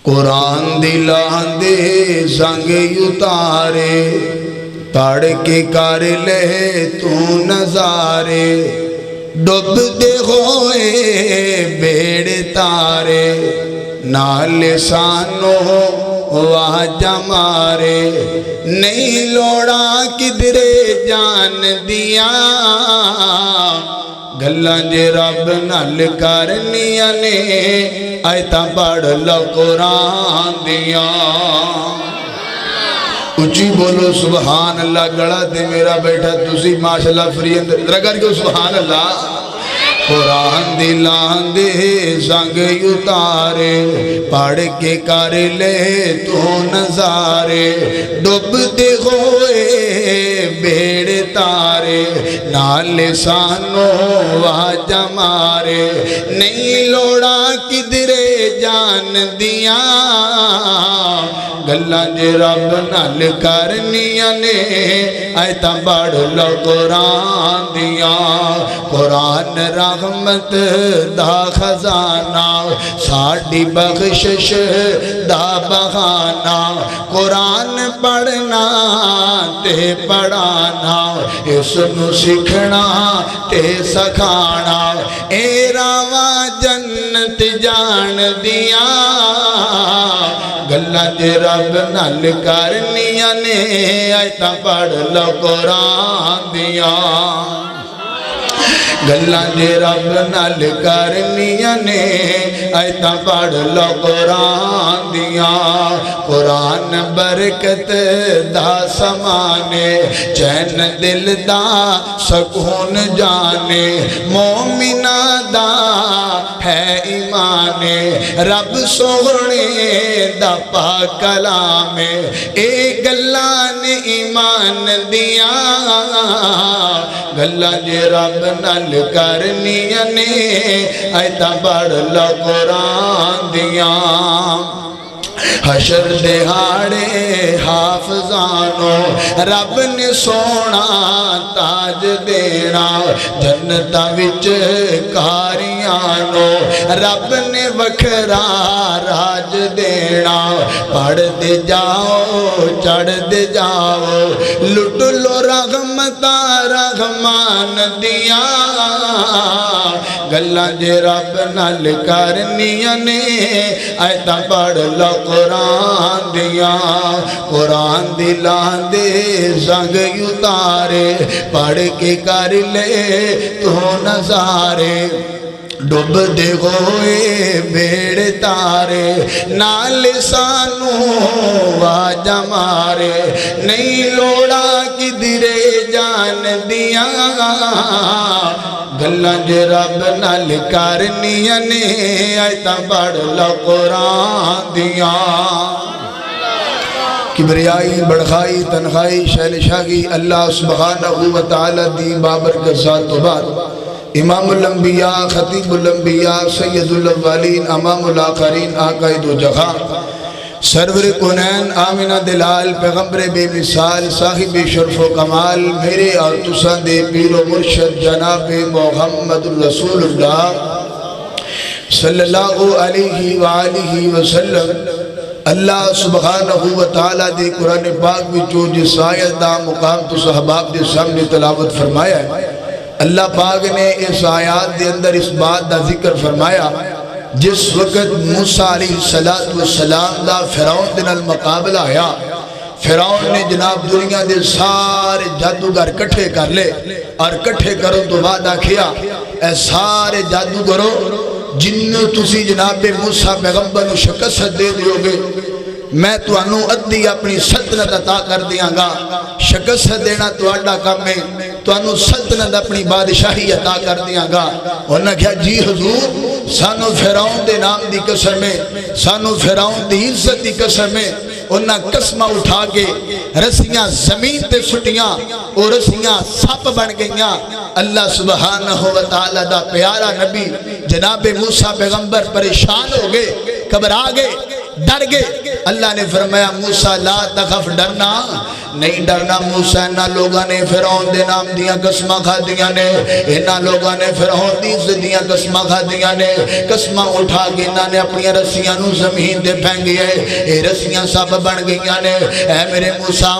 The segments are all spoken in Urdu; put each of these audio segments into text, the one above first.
قرآن دلان دے زنگ اتارے پڑھ کے کر لے تو نظارے ڈب دے ہوئے بیڑ تارے نال سانو واجہ مارے نہیں لوڑا کدرے جان دیا گلاں جے رب نال کرنیاں نے آیتاں پڑھ لو قرآن دیا اچھی بولو سبحان اللہ گڑا دے میرا بیٹھا تسی ماشاءاللہ فریند رگر کیوں سبحان اللہ قرآن دلان دے زنگ اتارے پڑھ کے کر لے تو نظارے ڈب دے ہوئے بیڑ تارے نال سانو واجہ مارے نہیں لوڑا کدرے جان دیا گلاں جے رب نال کرنیاں نے آیتاں پڑھ لو قرآن دیا قرآن رحمت دا خزانہ ساڈی بخشش دا بہانہ قرآن پڑھنا تے پڑھانا اس نو سکھنا تے سکھانا اے راواں جنت جان دیا گلاں جے رب نال کرنیاں نے آیتاں پڑھ لو قرآن دیا گلاں جے رب نال کرنیاں نے آیتاں پڑھ لو قرآن دیا قرآن برکت دا سمانے چین دل دا سکون جانے مومنہ دا ہے ایمانے رب سونے دا پاک کلام اے گلاں نے ایمان دیا گلاں جے رب نال کرنیاں نے آیتاں پڑھ لو قرآن دیا حشر دہاڑے حافظانو رب نے سونا تاج دینا جنتاں وچ کاریانو رب نے وکھرا راج دینا پڑھ دے جاؤ چڑھ دے جاؤ لٹ لو رحمتاں رحمان دیا گلاں جے رب نال کرنیاں نے آیتاں پڑھ لو قرآن دیا قرآن دلان دے زنگ اتارے پڑھ کے کر لے تو نظارے ڈب دے ہوئے بیڑ تارے نال سانو واجہ مارے نہیں لوڑا کدرے جان دیا گلاں جے رب نال کرنیاں نے آیتاں پڑھ لو قرآن دیا کبریائی بڑخائی تنخائی شہنشاہی اللہ سبحانہ و تعالی دی بابرکت ذات و بعد امام الانبیاء خطیب الانبیاء سید الاولین امام الاخرین آقا دو جہاں سرور کنین آمینہ دلال پیغمبر بے مثال صاحب شرف و کمال میرے اور تساں دے پیر و مرشد جناب محمد رسول اللہ صلی اللہ علیہ وآلہ وسلم اللہ سبحانہ و تعالیٰ دے قرآن پاک وچوں جس آیت دا مقام تو صحباب دے سامنے تلاوت فرمایا ہے اللہ پاک نے اس آیات دے اندر اس بات دا ذکر فرمایا جس وقت موسیٰ علیہ السلام دا فرعون دن المقابلہ آیا فرعون نے جناب دنیا دے سارے جادوگر کٹھے کر لے اور کٹھے کرو تو وعدہ کیا اے سارے جادوگروں جن تسی جناب موسیٰ پیغمبر نو شکست دے دیو گے میں تو انو ادھی اپنی سلطنت عطا کر دیاں گا شکست دینا تو اڈا کام میں تو انو سلطنت اپنی بادشاہی عطا کر دیاں گا انہوں نے کہا جی حضور سانو فرعون دے نام دی قسم ہے سانو فرعون دی عزت دی قسم ہے انہاں قسمہ اٹھا کے رسیاں زمین تے سٹیاں اور رسیاں سپ بن گئیاں اللہ سبحانہ و تعالیٰ دا پیارا نبی جناب موسیٰ پیغمبر پریشان ہو گئے گھبرا گئے ڈر گئے۔ اللہ نے فرمایا موسیٰ لا تخف، ڈرنا نہیں ڈرنا۔ موسیٰ انہاں لوگاں نے فرعون دے نام دیاں قسمہ کھا دیاں نے، انہاں لوگاں نے فرعون دی عزت دیاں قسمہ کھا دیاں نے، قسمہ اٹھا کے انہاں نے اپنی رسیاں نو زمین دے پھینگی ہے، اے رسیاں سب بن گئیاں نے۔ اے میرے موسیٰ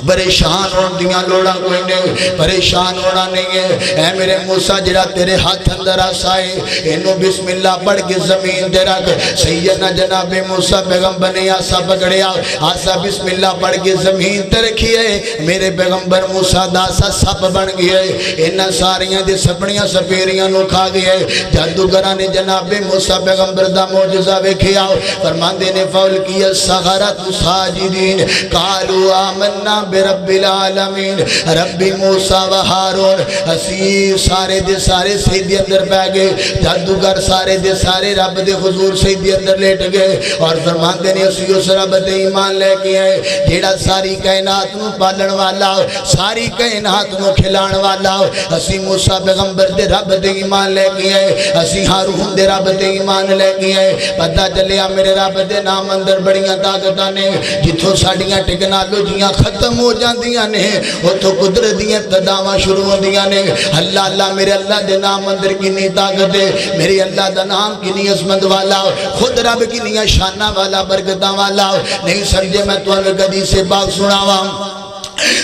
پریشان ہون دیاں لوڑا کوئی نہیں، پریشان ہونا نہیں ہے۔ اے میرے موسیٰ جڑا تیرے ہاتھ اندر آسائے انہوں بسم اللہ پڑھ کے زمین دے رکھ۔ سیدنا جناب موسیٰ پیغمبر نے آسا پکڑیا، آسا بسم اللہ پڑھ کے زمین تے رکھیے، میرے پیغمبر موسیٰ داسا سپ بن گئے، انہاں ساریاں دے سپنیاں سپیریاں نو کھا گئے۔ جادوگراں نے جناب موسیٰ پیغمبر دا معجزہ ویکھیا، فرماندے نے فول کیا سحرۃ ساجدین قالوا آمنا برب العالمین رب موسیٰ و ہارون۔ اسی سارے دے سارے سیدی اندر بہ گئے، جادوگر سارے دے سارے رب دے حضور سیدی اندر لیٹ گئے، اور فرماندے نے اسی اس رب دے ایمان لے کے آئے جیڑا ساری کائنات نو پالن والا، ساری کائنات نو کھلان والا۔ اسی موسیٰ پیغمبر دے رب دے ایمان لے کے آئے، اسی ہارون دے رب دے ایمان لے کے آئے۔ پتہ چلیا میرے رب دے نام اندر بڑیاں طاقتاں نے، جتھوں ساڈیاں ٹیکنالوجیاں ختم ہو جاندیاں نے اتھوں قدرت دیاں تداواں شروع ہوندیاں نے۔ اللہ اللہ میرے اللہ دے نام اندر کنی طاقت ہے، میرے اللہ دا نام کنی عظمت والا، خود رب کنی شانہ والا برکتاں والا۔ نہیں سمجھے میں تو کدی سے پاک سناواں۔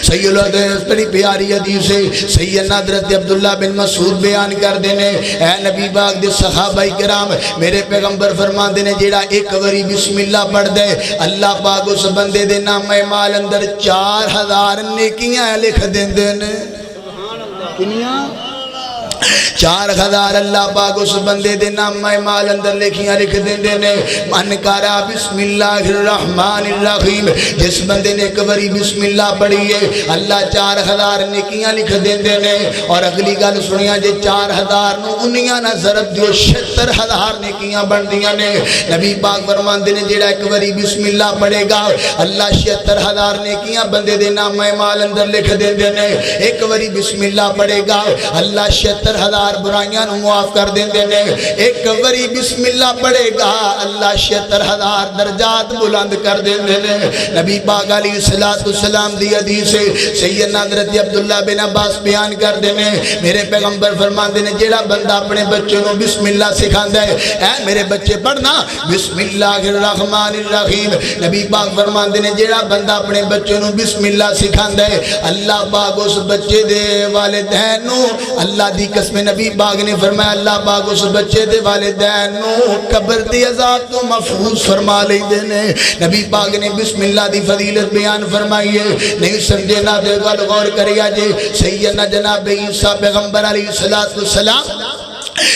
سید اللہ بڑی پیاری حدیث ہے، سیدنا حضرت عبداللہ بن مسعود بیان کر دینے، اے نبی پاک دے صحابہ کرام میرے پیغمبر فرمان دینے جیڑا ایک وری بسم اللہ پڑھ دے اللہ پاک اس بندے دے نام اعمال اندر 4000 نیکیاں لکھ دین دینے۔ کنیاں 4000 اللہ پاک اس بندے دے نام اعمال اندر لکھیاں لکھ دیندے نے۔ من کرا بسم اللہ الرحمن الرحیم، جس بندے نے ایک باری بسم اللہ پڑھی ہے اللہ 4000 نیکیاں لکھ دیندے نے۔ اور اگلی گل سنیا جے 4000 نو انیاں نہ ضرب دیو 76000 نیکیاں بن دیاں نے۔ نبی پاک فرماندے نے جیڑا ایک باری بسم اللہ پڑھے گا اللہ 76000 نیکیاں بندے دے نام اعمال اندر لکھ دیندے نے۔ ایک باری بسم اللہ پڑھے گا اللہ 76000 برائیاں نو معاف کر دیندے نے۔ ایک وری بسم اللہ پڑھے گا اللہ 76000 درجات بلند کر دیندے نے۔ نبی پاک علیہ السلام دی حدیث ہے، سیدنا حضرت عبداللہ بن عباس بیان کر دینے میرے پیغمبر فرمان دینے جیڑا بندہ اپنے بچوں نو بسم اللہ سکھان دے، اے میرے بچے پڑھنا بسم اللہ الرحمن الرحیم۔ نبی پاک فرمان دینے جیڑا بندہ اپنے بچوں نو بسم اللہ سکھان دے اللہ پاک اس بچے دے والدین نو، اللہ دی قسم نبی پاک نے فرمایا اللہ پاک اس بچے دے والدین نو قبر دی عذاب تو محفوظ فرما لے دینے۔ نبی پاک نے بسم اللہ دی فضیلت بیان فرمائی ہے، نہیں سمجھے نہ دے گل غور کریا جے سیدنا جناب عیسیٰ پیغمبر علیہ السلام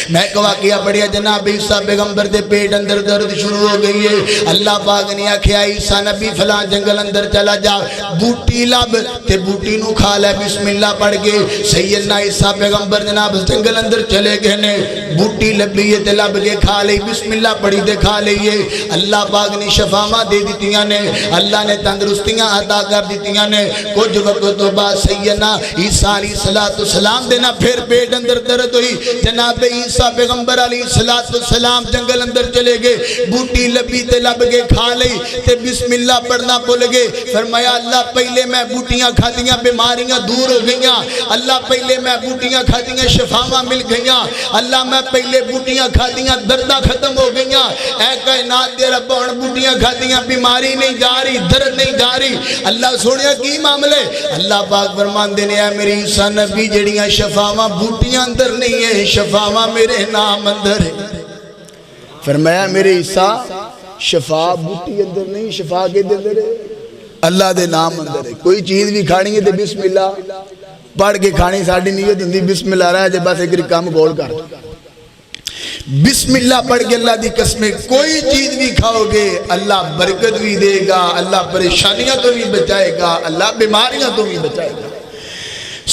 میں ایک واقعہ پڑھیا جناب عیسیٰ پیغمبر دے پیٹ اندر درد شروع ہو گئی ہے۔ اللہ پاک نے آکھیا عیسیٰ نبی فلاں جنگل اندر چلا جا، بوٹی لب تے بوٹی نو کھا لے بسم اللہ پڑھ کے۔ سیدنا عیسیٰ پیغمبر جناب جنگل اندر چلے گئے نے، بوٹی لبی تے لب کے کھا لئی، بسم اللہ پڑھی تے کھا لئیے۔ اللہ پاک نے شفاواں دے دیتیاں نے، اللہ نے تندرستیاں عطا کر دیتیاں نے۔ کچھ وقت تو بعد سیدنا عیسیٰ علیہ السلام دینا پھر پیٹ اندر درد ہوئی، جناب عیسیٰ پیغمبر علیہ السلام جنگل اندر چلے گئے، بوٹی لبی تے لب کے کھا لئی تے بسم اللہ پڑھنا بھول گئے۔ فرمایا اللہ پہلے میں بوٹیاں کھاتیاں بیماریاں دور ہو گئیاں، اللہ پہلے میں بوٹیاں کھاتیاں شفاواں مل گئیاں، اللہ میں پہلے بوٹیاں کھاتیاں دردہ ختم ہو گئیاں۔ اے کائنات دے رب ہن بوٹیاں کھاتیاں بیماری نہیں جا رہی، درد نہیں جا رہی، اللہ سونیا کی معاملے؟ اللہ پاک فرمان دینے اے میری عیسیٰ نبی جڑیاں شفاواں بوٹیاں اندر نہیں ہے، شفاواں میرے نام اندر ہے۔ فرمایا میرے عیسیٰ شفا بوٹی اندر نہیں، شفا کے اندر ہے، اللہ دے نام اندر ہے۔ کوئی چیز بھی کھانی ہے تو بسم اللہ پڑھ کے کھانی، ساڑھی نیت ہوندی بسم اللہ رہا ہے جب بس ایک کام گول کر بسم اللہ پڑھ کے اللہ دی قسمیں کوئی چیز بھی کھاؤ گے اللہ برکت بھی دے گا، اللہ پریشانیاں تو بھی بچائے گا، اللہ بیماریاں تو بھی بچائے گا۔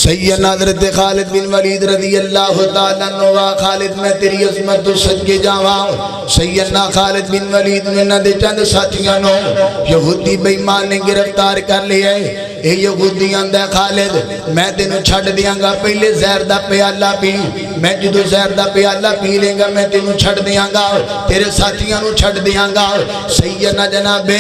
سیدنا حضرت خالد بن ولید رضی اللہ تعالیٰ عنہ، خالد میں تیری عظمت تو صدقے جاواں۔ سیدنا خالد بن ولید نے نہ دے چند ساتھیاں نو یہودی بے ایمان نے گرفتار کر لیا ہے۔ اے یہودی آندا خالد میں تینوں چھڈ دیاں گا پہلے زہر دا پیالہ پی میں جدو زہر دا پیالہ پی لیں گا میں تینوں چھڈ دیاں گا تیرے ساتھیاں نو چھڈ دیاں گا سیدنا جناب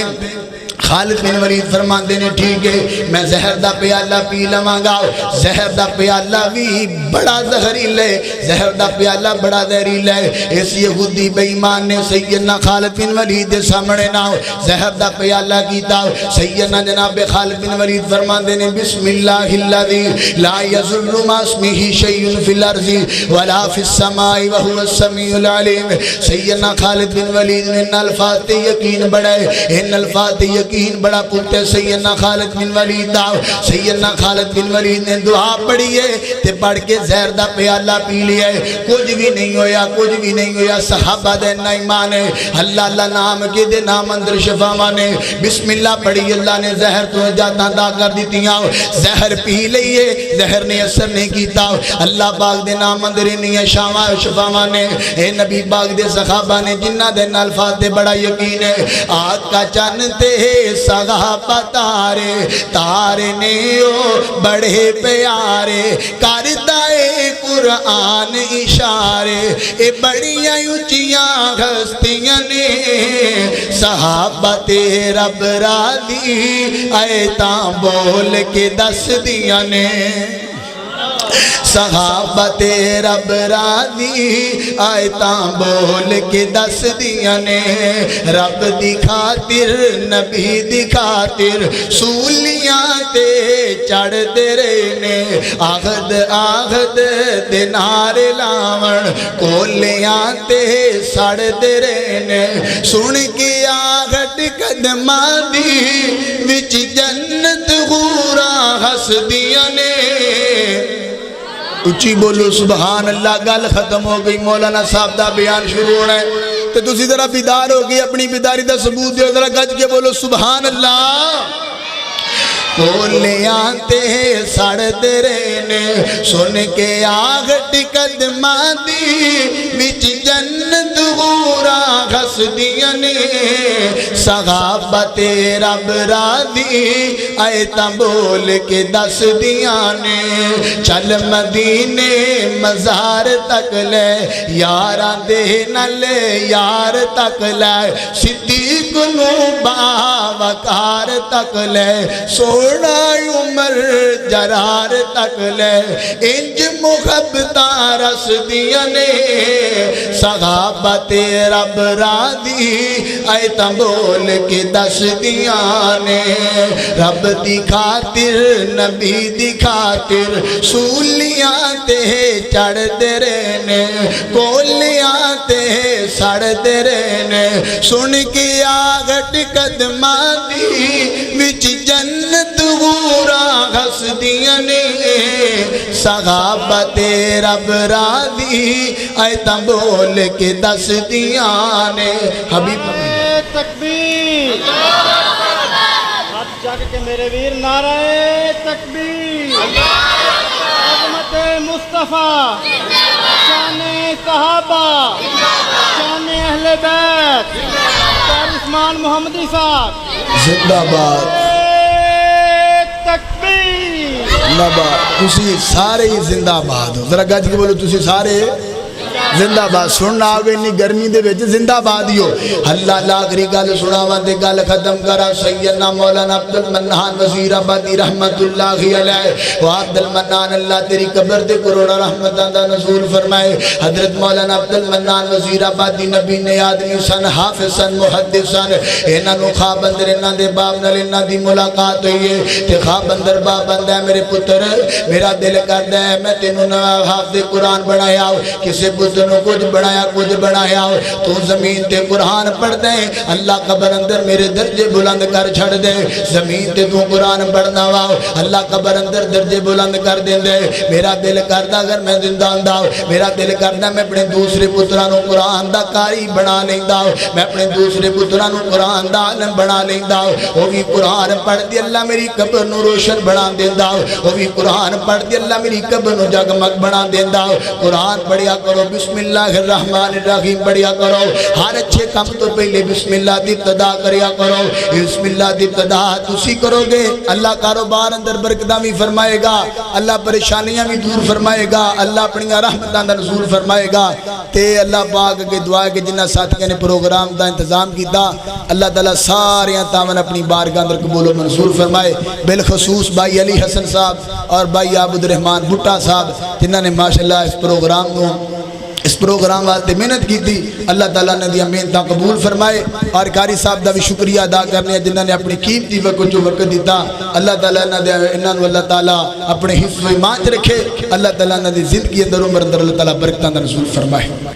خالد بن ولید فرماندے نے ٹھیک ہے میں زہر دا پیالہ پی لواں گا زہر دا پیالہ بھی بڑا زہریلا ہے زہر دا پیالہ بڑا زہریلا ہے اس یہودی بے ایمان نے سیدنا خالد بن ولید دے سامنے نہ زہر دا پیالہ کیتا سیدنا جناب خالد بن ولید فرماندے نے بسم اللہ الذی لا یضر مع اسمہ شیء فی الارض ولا فی السماء وهو السمیع العلیم سیدنا خالد بن ولید نے ان الفاظ تے یقین بڑھائے ان الفاظ تے یقین بڑا پوتے سیدنا خالد بن ولید دا سیدنا خالد بن ولید نے دعا پڑھی ہے تے پڑھ کے زہر دا پیالہ پی لیا ہے کچھ بھی نہیں ہویا کچھ بھی نہیں ہویا صحابہ دے ایمان ہے اللہ اللہ نام کے دے نام اندر شفا مانے بسم اللہ پڑھی اللہ نے زہر تو جاتا دا کر دیتیاں زہر پی لئیے زہر نے اثر نہیں کیتا اللہ پاک دے نام اندر نہیں شفا مانے اے نبی پاک دے صحابہ نے جنہ دے الفاظ دے بڑا یقین ہے آقا چانتے صحابہ تارے تارے نیو بڑے پیارے کردہ قرآن اشارے اے بڑیاں اچیاں ہستیاں نے صحابہ تے رب راضی اے تاں بول کے دس دیاں نے صحابہ تے رب راضی آیتاں بول کے دس دیاں نے رب دی خاطر نبی دی خاطر سولیاں تے چڑھ دے رہنے آغد آغد دینار لاون کولیاں تے سڑ دے رہنے سن کے آغد قدماں دی وچ جنت غوراں ہس دیاں نے اچھی بولو سبحان اللہ گل ختم ہو گئی مولانا صاحب دا بیان شروع ہونا ہے تو تسی ذرا بیدار ہو گئی اپنی بیداری دا ثبوت دیو ذرا گج کے بولو سبحان اللہ کولیاں تے سڑ دے رہنے سن کے آغٹ قدماں دی وچ جنت غوراں گھس دیاں نے صحابہ تے رب راضی آیتاں بول کے دس دیاں نے چل مدینے مزار تک لے یاراں دے نل یار تک لے صدیق نو باوقار تک لے سونا عمر جرار تک لے انج محبتاں رس دیاں نے صحابہ تے رب راضی آیتاں بول کے دس دیاں نے رب دی خاطر نبی دی خاطر سولیاں تے چڑھ دے رہنے کولیاں تے سڑ دے رہنے سن کے آغٹ قدماں دی وچ جنت غوراں گھس دیاں نے صحابہ تے رب راضی آیتاں بول کے دس دیاں نے حبیب تکبیر ہاتھ جاگ کے میرے ویر نعرہ تکبیر عظمت مصطفیٰ شان صحابہ شان اہل بیت عثمان محمدی صاحب زندہ باد تکبیر زندہ باد تسی سارے ہی زندہ باد ہو ذرا گج کے بولو تسی سارے زندہ باد سننا آگے نہیں گرمی دے بیچے زندہ باد ہی ہو اللہ لاغری گل سناواں دے گل ختم کرا سیدنا مولانا عبد المنان وزیر آبادی رحمت اللہ علیہ و عبد المنان اللہ تیری قبر دے کروڑا رحمتاں دا نزول فرمائے حضرت مولانا عبد المنان وزیر آبادی نبی نے آدمی سن حافظ سن محدث سن انہاں نو خواب اندر انہاں دے باپ نال انہاں دی ملاقات ہوئی ہے تے خواب اندر باپ بندہ ہے میرے پتر میرا دل کردا ہے میں تینوں حافظ قرآن بنایا کسے پتر کچھ بنایا تو زمین تے قرآن پڑھ دے اللہ قبر اندر میرے درجے بلند کر چھڑ دے زمین تے تو قرآن پڑھنا وا اللہ قبر اندر درجے بلند کر دے دے میرا دل کردا اگر میں زندہ ہوندا میرا دل کردا میں اپنے دوسرے پتراں نو قرآن دا قاری بنا لیندا میں اپنے دوسرے پتراں نو قرآن دا عالم بنا لیندا او بھی قرآن پڑھ دی اللہ میری قبر نو روشن بنا دیندا او بھی قرآن پڑھ دی اللہ میری قبر نو جگمگ بنا دیندا قرآن پڑھیا کرو بسم بسم اللہ الرحمن الرحیم پڑھیا کرو، ہر اچھے کام تو پہلے بسم اللہ دی ابتدا کریا کرو، بسم اللہ دی ابتدا تسی کرو گے اللہ کاروبار اندر برکتاں بھی فرمائے گا، اللہ پریشانیاں بھی دور فرمائے گا، اللہ اپنی رحمتاں دا نزول فرمائے گا۔ تے اللہ پاک کے دعا کہ جنہ ساتھیاں نے پروگرام دا انتظام کیتا اللہ تعالیٰ سارے تاون اپنی بارگاہ اندر قبول و منظور فرمائے، بالخصوص بھائی علی حسن صاحب اور بھائی عبد الرحمان بھٹا صاحب جنہوں نے ماشاءاللہ اس پروگرام واسطے محنت کی تھی، اللہ تعالیٰ نے دیا محنتاں قبول فرمائے، اور قاری صاحب دا بھی شکریہ ادا کرنے جنہوں نے اپنی قیمتی وقت جو وقت دیتا، اللہ تعالیٰ نے انہوں اللہ تعالیٰ اپنے حفظ و ایمان رکھے، اللہ تعالیٰ نے زندگی اندر عمر اندر اللہ تعالیٰ برکتاں دا نزول فرمائے۔